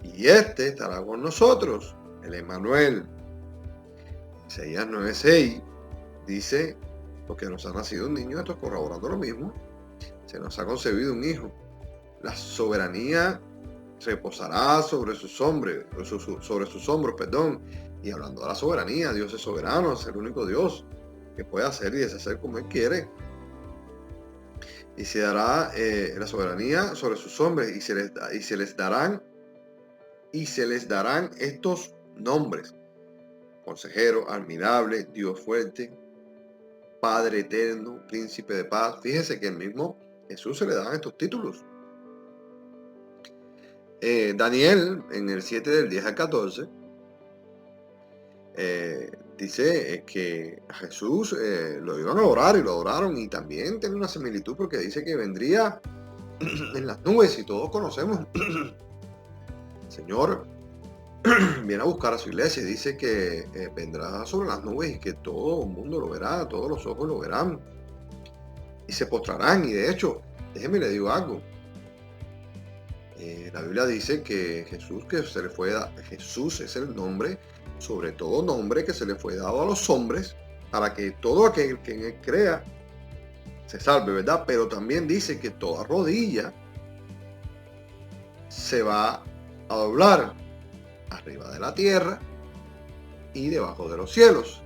y este estará con nosotros, el Emmanuel. Isaías 9:6 dice, porque nos ha nacido un niño, esto es corroborando lo mismo, se nos ha concebido un hijo. La soberanía reposará sobre sus hombros, Y hablando de la soberanía, Dios es soberano, es el único Dios que puede hacer y deshacer como Él quiere. Y se dará la soberanía sobre sus hombres y se les darán estos nombres: Consejero, admirable, Dios fuerte, Padre eterno, Príncipe de paz. Fíjese que el mismo Jesús se le dan estos títulos. Daniel, en el 7 del 10 al 14, dice que a Jesús lo iban a adorar y lo adoraron, y también tiene una similitud porque dice que vendría en las nubes, y todos conocemos. El Señor viene a buscar a su iglesia y dice que vendrá sobre las nubes y que todo el mundo lo verá, todos los ojos lo verán y se postrarán. Y de hecho, déjeme le digo algo. La Biblia dice que Jesús es el nombre, sobre todo nombre, que se le fue dado a los hombres para que todo aquel que en él crea se salve, ¿verdad? Pero también dice que toda rodilla se va a doblar arriba de la tierra y debajo de los cielos.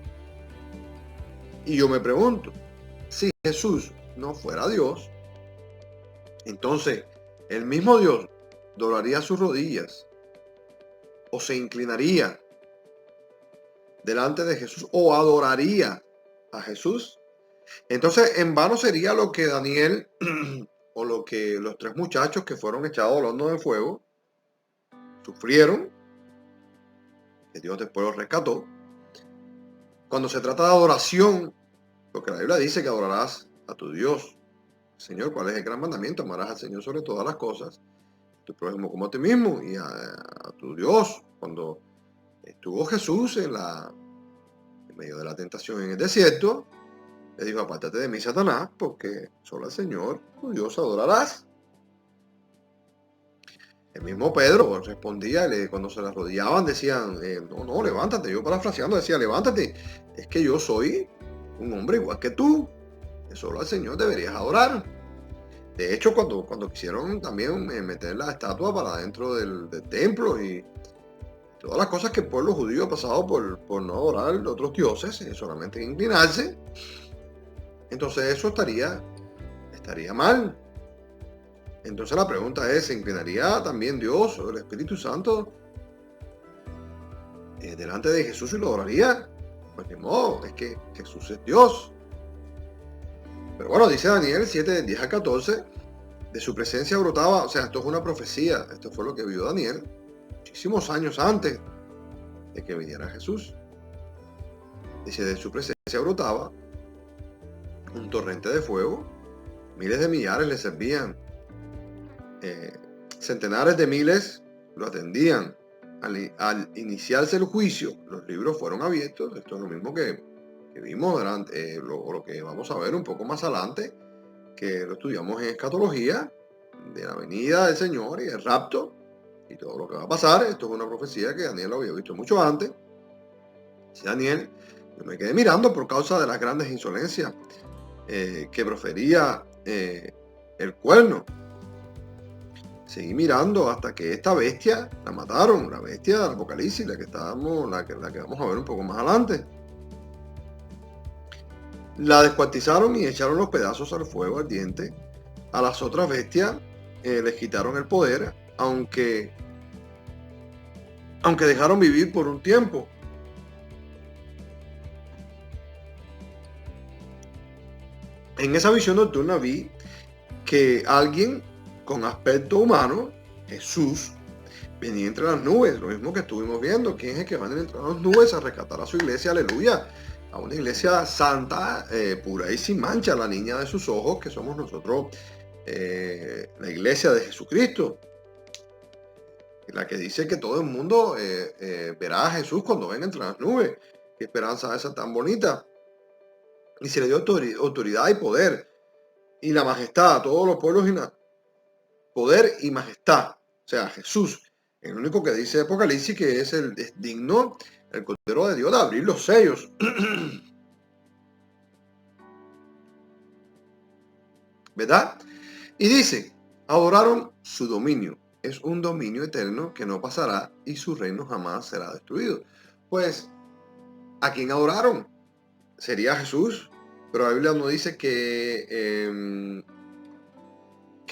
Y yo me pregunto, si Jesús no fuera Dios, entonces el mismo Dios doblaría sus rodillas o se inclinaría delante de Jesús o adoraría a Jesús. Entonces en vano sería lo que Daniel o lo que los 3 muchachos que fueron echados al horno de fuego sufrieron, que Dios después los rescató. Cuando se trata de adoración, porque la Biblia dice que adorarás a tu Dios. Señor, ¿cuál es el gran mandamiento? Amarás al Señor sobre todas las cosas, tu prójimo como a ti mismo, y a tu Dios. Cuando estuvo Jesús en medio de la tentación en el desierto, le dijo: apártate de mí, Satanás, porque solo al Señor, tu Dios, adorarás. El mismo Pedro respondía, cuando se le arrodillaban, decían, no, levántate. Yo, parafraseando, decía: levántate, es que yo soy un hombre igual que tú, que solo al Señor deberías adorar. De hecho, cuando quisieron también meter la estatua para dentro del templo y todas las cosas que el pueblo judío ha pasado por no adorar a otros dioses, solamente inclinarse, entonces eso estaría mal. Entonces la pregunta es: ¿se inclinaría también Dios o el Espíritu Santo delante de Jesús y lo adoraría? Pues ni modo, es que Jesús es Dios. Pero bueno, dice Daniel 7, 10 a 14, de su presencia brotaba, o sea, esto es una profecía, esto fue lo que vio Daniel muchísimos años antes de que viniera Jesús. Dice: de su presencia brotaba un torrente de fuego, miles de millares le servían, centenares de miles lo atendían. Al iniciarse el juicio, los libros fueron abiertos. Esto es lo mismo que vimos durante lo que vamos a ver un poco más adelante, que lo estudiamos en escatología, de la venida del Señor y el rapto y todo lo que va a pasar. Esto es una profecía que Daniel lo había visto mucho antes. Si Daniel, yo me quedé mirando por causa de las grandes insolencias que profería el cuerno. Seguí mirando hasta que esta bestia la mataron, la bestia del Apocalipsis, la que vamos a ver un poco más adelante. La descuartizaron y echaron los pedazos al fuego ardiente. A las otras bestias les quitaron el poder, aunque dejaron vivir por un tiempo. En esa visión nocturna vi que alguien con aspecto humano, Jesús, venía entre las nubes, lo mismo que estuvimos viendo. ¿Quién es el que va entre las nubes a rescatar a su iglesia? Aleluya. A una iglesia santa, pura y sin mancha, la niña de sus ojos, que somos nosotros, la iglesia de Jesucristo, la que dice que todo el mundo verá a Jesús cuando venga entre las nubes. Qué esperanza esa tan bonita. Y se le dio autoridad y poder y la majestad a todos los pueblos poder y majestad. O sea, Jesús, el único que dice Apocalipsis que es digno, el Cordero de Dios, de abrir los sellos. ¿Verdad? Y dice, adoraron su dominio. Es un dominio eterno que no pasará y su reino jamás será destruido. Pues, ¿a quién adoraron? Sería Jesús, pero la Biblia no dice que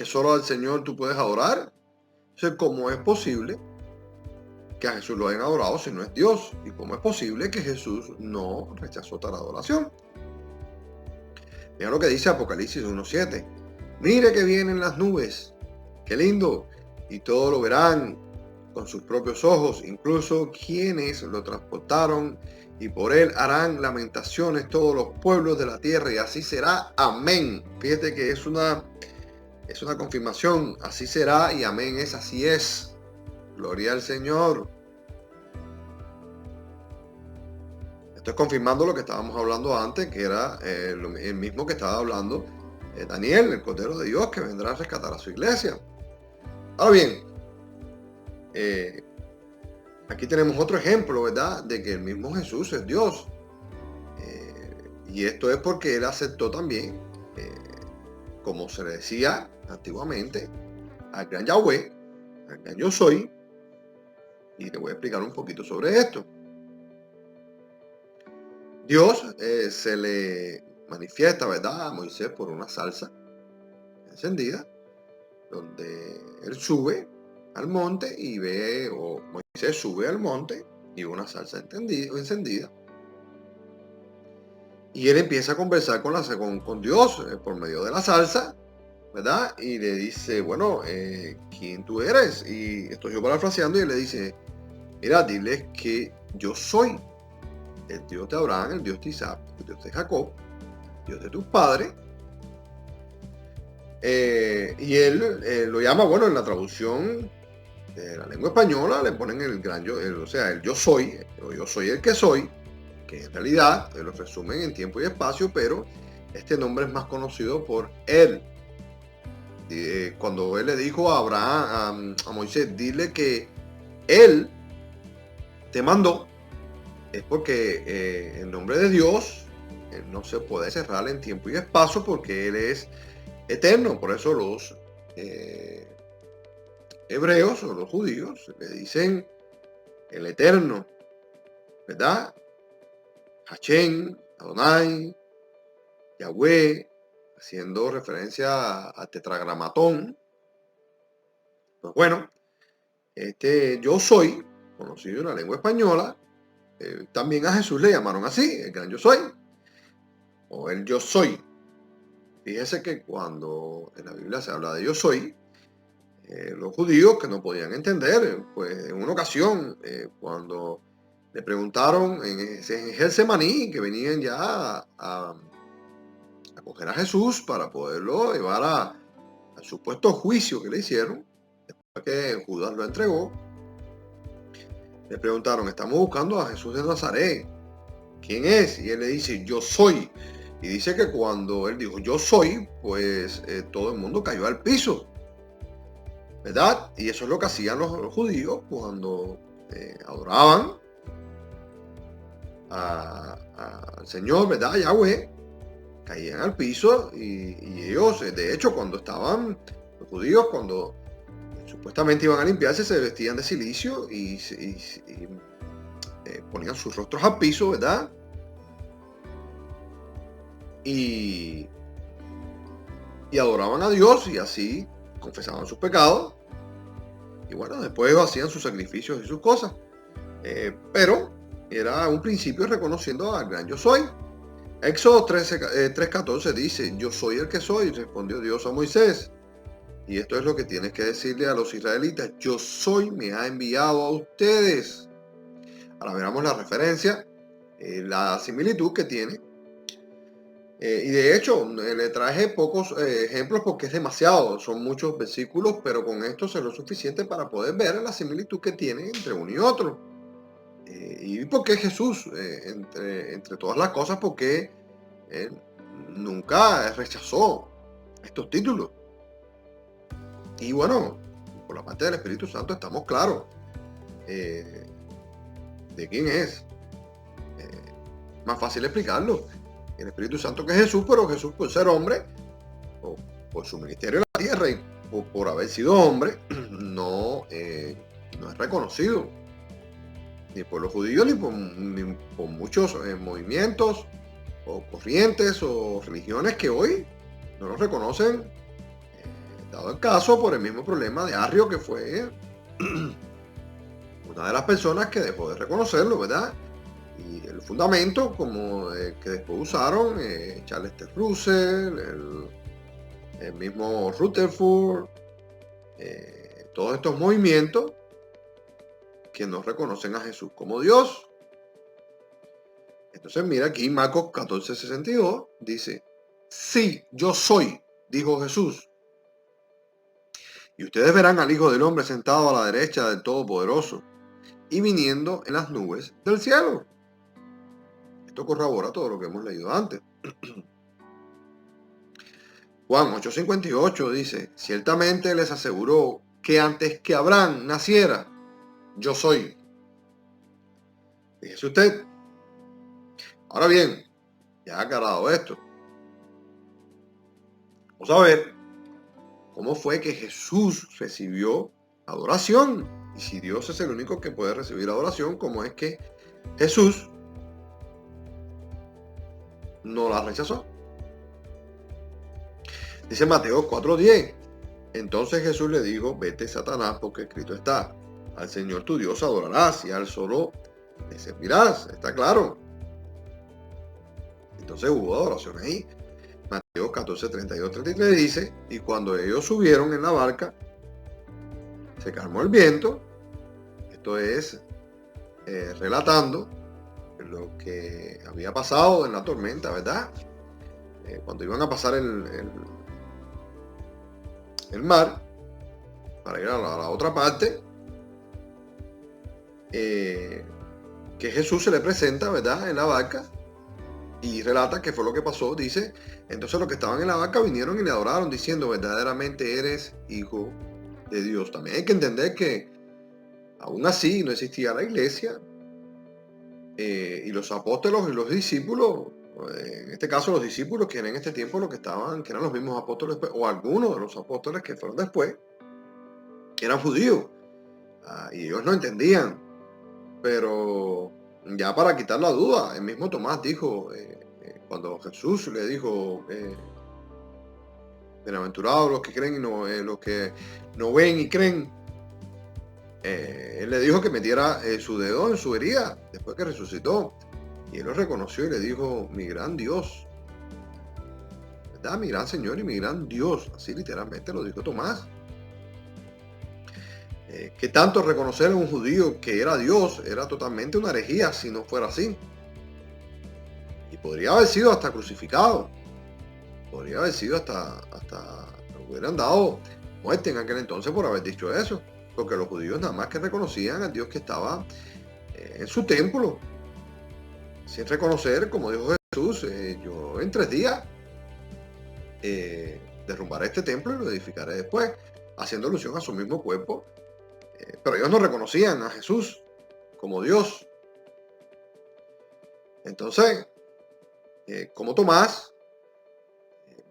solo al Señor tú puedes adorar. Entonces, ¿cómo es posible que a Jesús lo hayan adorado si no es Dios? ¿Y cómo es posible que Jesús no rechazó tal adoración? Mira lo que dice Apocalipsis 1:7. Mire que vienen las nubes. Qué lindo. Y todo lo verán con sus propios ojos, incluso quienes lo transportaron, y por él harán lamentaciones todos los pueblos de la tierra, y así será. Amén. Fíjate que es una confirmación. Así será y amén es así es. Gloria al Señor. Estoy confirmando lo que estábamos hablando antes, que era el mismo que estaba hablando Daniel, el Cordero de Dios, que vendrá a rescatar a su iglesia. Ahora bien, aquí tenemos otro ejemplo, ¿verdad?, de que el mismo Jesús es Dios. Y esto es porque él aceptó también, como se le decía antiguamente, al gran Yahweh, al gran Yo Soy. Y te voy a explicar un poquito sobre esto. Dios se le manifiesta, ¿verdad?, a Moisés por una salsa encendida, donde él sube al monte y ve, o Moisés sube al monte y ve una salsa encendida. Y él empieza a conversar con Dios por medio de la salsa, ¿verdad? Y le dice, bueno, ¿quién tú eres? Y estoy yo parafraseando y él le dice, mira, diles que yo soy el Dios de Abraham, el Dios de Isaac, el Dios de Jacob, el Dios de tus padres. Y él lo llama, bueno, en la traducción de la lengua española le ponen el gran yo, o sea, el yo soy, o yo soy el que soy, que en realidad lo resumen en tiempo y espacio, pero este nombre es más conocido por él. Cuando él le dijo a Abraham, a Moisés, dile que él te mandó, es porque el nombre de Dios no se puede cerrar en tiempo y espacio porque él es eterno. Por eso los hebreos o los judíos le dicen el eterno, ¿verdad? Hashem, Adonai, Yahweh, haciendo referencia a tetragramatón. Pues bueno, este yo soy, conocido en la lengua española, también a Jesús le llamaron así, el gran yo soy, o el yo soy. Fíjese que cuando en la Biblia se habla de yo soy, los judíos que no podían entender, pues en una ocasión, cuando le preguntaron en Getsemaní, que venían ya a coger a Jesús para poderlo llevar al supuesto juicio que le hicieron, después que Judas lo entregó, le preguntaron, estamos buscando a Jesús de Nazaret, ¿quién es? Y él le dice, yo soy. Y dice que cuando él dijo, yo soy, pues todo el mundo cayó al piso, ¿verdad? Y eso es lo que hacían los judíos cuando adoraban al Señor, ¿verdad? A Yahweh, caían al piso y ellos, de hecho, cuando estaban los judíos, cuando supuestamente iban a limpiarse, se vestían de silicio y ponían sus rostros al piso, ¿verdad? Y adoraban a Dios y así confesaban sus pecados. Y bueno, después hacían sus sacrificios y sus cosas. Pero era un principio reconociendo al gran yo soy. Éxodo 3:14 dice, yo soy el que soy, respondió Dios a Moisés. Y esto es lo que tienes que decirle a los israelitas, yo soy, me ha enviado a ustedes. Ahora veamos la referencia, la similitud que tiene. Y de hecho, le traje pocos ejemplos porque es demasiado, son muchos versículos, pero con esto es lo suficiente para poder ver la similitud que tiene entre uno y otro. Y por qué Jesús, entre todas las cosas, porque él nunca rechazó estos títulos. Y bueno, por la parte del Espíritu Santo estamos claros de quién es. Más fácil explicarlo. El Espíritu Santo que es Jesús, pero Jesús por ser hombre, o por su ministerio en la tierra y por haber sido hombre, no es reconocido ni por los judíos ni por muchos movimientos o corrientes o religiones que hoy no lo reconocen, dado el caso por el mismo problema de Arrio, que fue una de las personas que dejó de reconocerlo, ¿verdad? Y el fundamento, como que después usaron Charles T. Russell, el mismo Rutherford, todos estos movimientos que no reconocen a Jesús como Dios. Entonces mira aquí Marcos 14:62 dice: sí, yo soy, dijo Jesús, y ustedes verán al Hijo del Hombre sentado a la derecha del Todopoderoso y viniendo en las nubes del cielo. Esto corrobora todo lo que hemos leído antes. Juan 8:58 dice: ciertamente les aseguró que antes que Abraham naciera, yo soy. Fíjese usted. Ahora bien, ya aclarado esto, vamos a ver cómo fue que Jesús recibió adoración. Y si Dios es el único que puede recibir adoración, ¿cómo es que Jesús no la rechazó? Dice Mateo 4:10. Entonces Jesús le dijo: vete, Satanás, porque escrito está: al Señor tu Dios adorarás y a él solo le servirás. Está claro. Entonces hubo adoración ahí. Mateo 14:32-33 dice: y cuando ellos subieron en la barca, se calmó el viento. Esto es relatando lo que había pasado en la tormenta, ¿verdad? Cuando iban a pasar el mar para ir a la otra parte, que Jesús se le presenta, ¿verdad?, en la barca, y relata qué fue lo que pasó. Dice: entonces los que estaban en la barca vinieron y le adoraron, diciendo: verdaderamente eres hijo de Dios. También hay que entender que aún así no existía la iglesia, y los apóstoles y los discípulos, en este caso los discípulos que en este tiempo lo que estaban, que eran los mismos apóstoles, o algunos de los apóstoles que fueron después, eran judíos, y ellos no entendían. Pero ya para quitar la duda, el mismo Tomás dijo, cuando Jesús le dijo: bienaventurados los que creen y no, los que no ven y creen, él le dijo que metiera su dedo en su herida después que resucitó, y él lo reconoció y le dijo: mi gran Dios, ¿verdad? Mi gran Señor y mi gran Dios. Así literalmente lo dijo Tomás. Que tanto reconocer a un judío que era Dios era totalmente una herejía si no fuera así. Y podría haber sido hasta crucificado. Podría haber sido hasta hubieran dado muerte en aquel entonces por haber dicho eso. Porque los judíos nada más que reconocían al Dios que estaba en su templo, sin reconocer, como dijo Jesús: yo en 3 días derrumbaré este templo y lo edificaré después, haciendo alusión a su mismo cuerpo. Pero ellos no reconocían a Jesús como Dios. Entonces, ¿cómo Tomás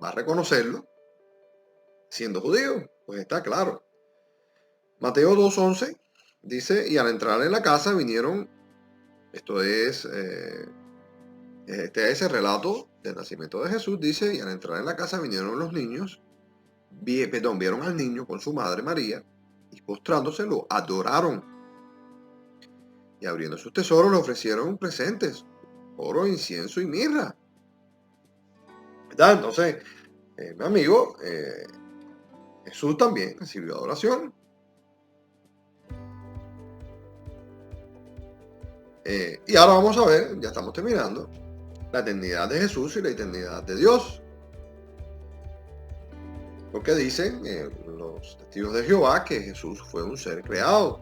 va a reconocerlo siendo judío? Pues está claro. Mateo 2:11 dice: y al entrar en la casa vinieron, esto es, este es el relato del nacimiento de Jesús, dice: y al entrar en la casa vinieron los niños, vieron al niño con su madre María, y postrándose lo adoraron. Y abriendo sus tesoros le ofrecieron presentes: oro, incienso y mirra. ¿Verdad? Entonces, mi amigo, Jesús también recibió adoración. Y ahora vamos a ver, ya estamos terminando, la eternidad de Jesús y la eternidad de Dios. Porque dicen los testigos de Jehová que Jesús fue un ser creado.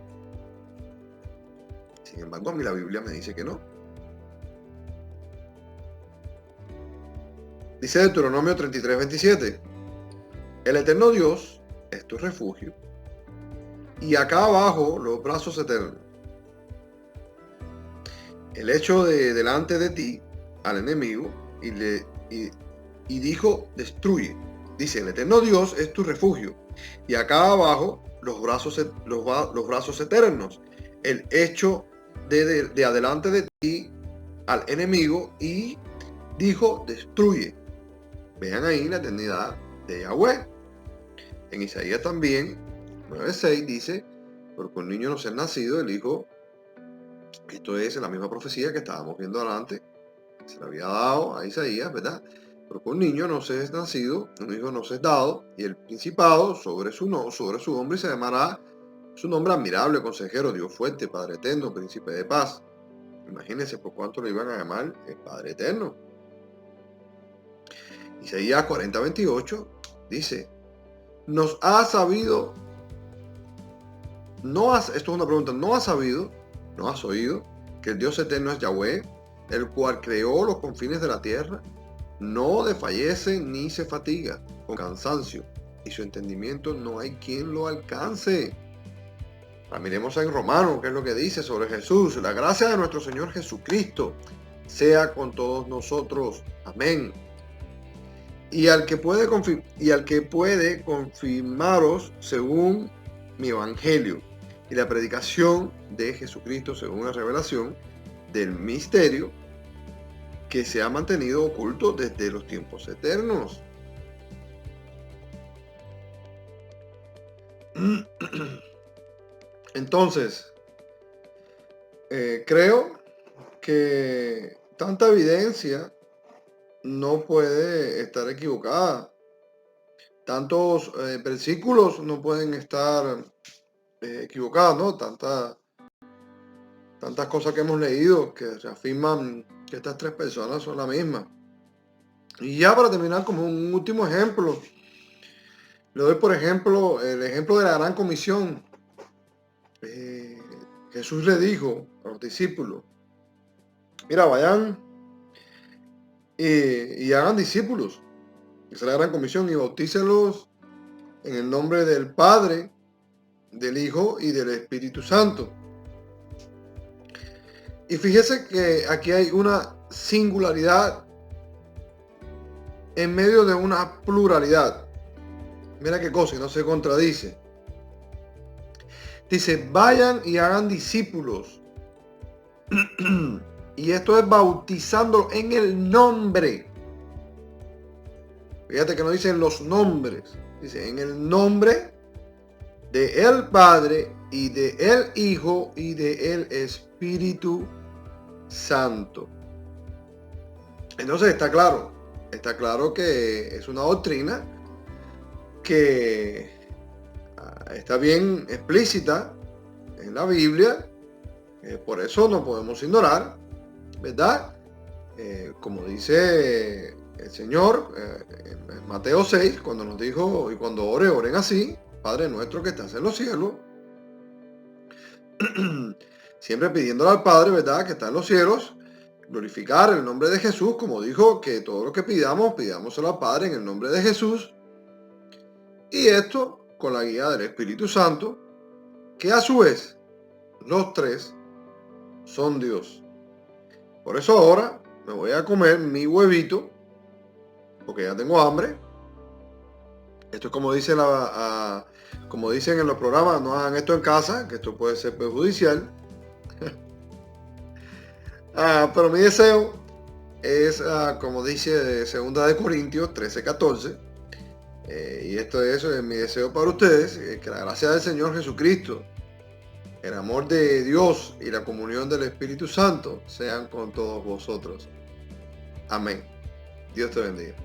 Sin embargo, a mí la Biblia me dice que no. Dice Deuteronomio 33:27: el eterno Dios, es tu refugio, y acá abajo los brazos eternos. El hecho de delante de ti al enemigo y dijo, destruye. Dice, el eterno Dios es tu refugio. Y acá abajo los brazos eternos. El hecho de adelante de ti al enemigo y dijo, destruye. Vean ahí la eternidad de Yahweh. En Isaías también, 9:6 dice, porque un niño nos es nacido, el hijo. Esto es la misma profecía que estábamos viendo adelante, se le había dado a Isaías, ¿verdad? Porque un niño nos es nacido, un hijo nos es dado, y el principado sobre su hombre, y se llamará su nombre admirable, consejero, Dios fuerte, Padre eterno, príncipe de paz. Imagínense por cuánto lo iban a llamar el Padre eterno. Isaías 40:28 dice, nos ha sabido, esto es una pregunta, ¿no has sabido, no has oído que el Dios eterno es Yahweh, el cual creó los confines de la tierra? No desfallece ni se fatiga con cansancio, y su entendimiento no hay quien lo alcance. Ahora miremos en Romanos, qué es lo que dice sobre Jesús. La gracia de nuestro Señor Jesucristo sea con todos nosotros. Amén. Y al que puede confirmaros según mi evangelio y la predicación de Jesucristo según la revelación del misterio que se ha mantenido oculto desde los tiempos eternos. Entonces, creo que tanta evidencia no puede estar equivocada. Tantos versículos no pueden estar equivocados, ¿no? Tantas cosas que hemos leído que reafirman que estas tres personas son la misma. Y ya para terminar, como un último ejemplo, le doy por ejemplo el ejemplo de la gran comisión. Jesús le dijo a los discípulos, mira, vayan y hagan discípulos. Esa es la gran comisión, y bautícelos en el nombre del Padre, del Hijo y del Espíritu Santo. Y fíjese que aquí hay una singularidad en medio de una pluralidad. Mira qué cosa, y no se contradice. Dice, vayan y hagan discípulos. Y esto es bautizándolos en el nombre. Fíjate que no dicen los nombres. Dice, en el nombre de el Padre y de el Hijo y de el Espíritu Santo. Entonces está claro que es una doctrina que está bien explícita en la Biblia, por eso no podemos ignorar, ¿verdad? Como dice el Señor en Mateo 6, cuando nos dijo, y cuando oren así, Padre nuestro que estás en los cielos, siempre pidiéndole al Padre, ¿verdad?, que está en los cielos, glorificar el nombre de Jesús, como dijo que todo lo que pidámoselo al Padre en el nombre de Jesús, y esto con la guía del Espíritu Santo, que a su vez los tres son Dios. Por eso ahora me voy a comer mi huevito, porque ya tengo hambre. Esto es como como dicen en los programas, no hagan esto en casa, que esto puede ser perjudicial. Pero mi deseo es, como dice 2 Corintios 13:14, y esto es mi deseo para ustedes, que la gracia del Señor Jesucristo, el amor de Dios y la comunión del Espíritu Santo sean con todos vosotros. Amén. Dios te bendiga.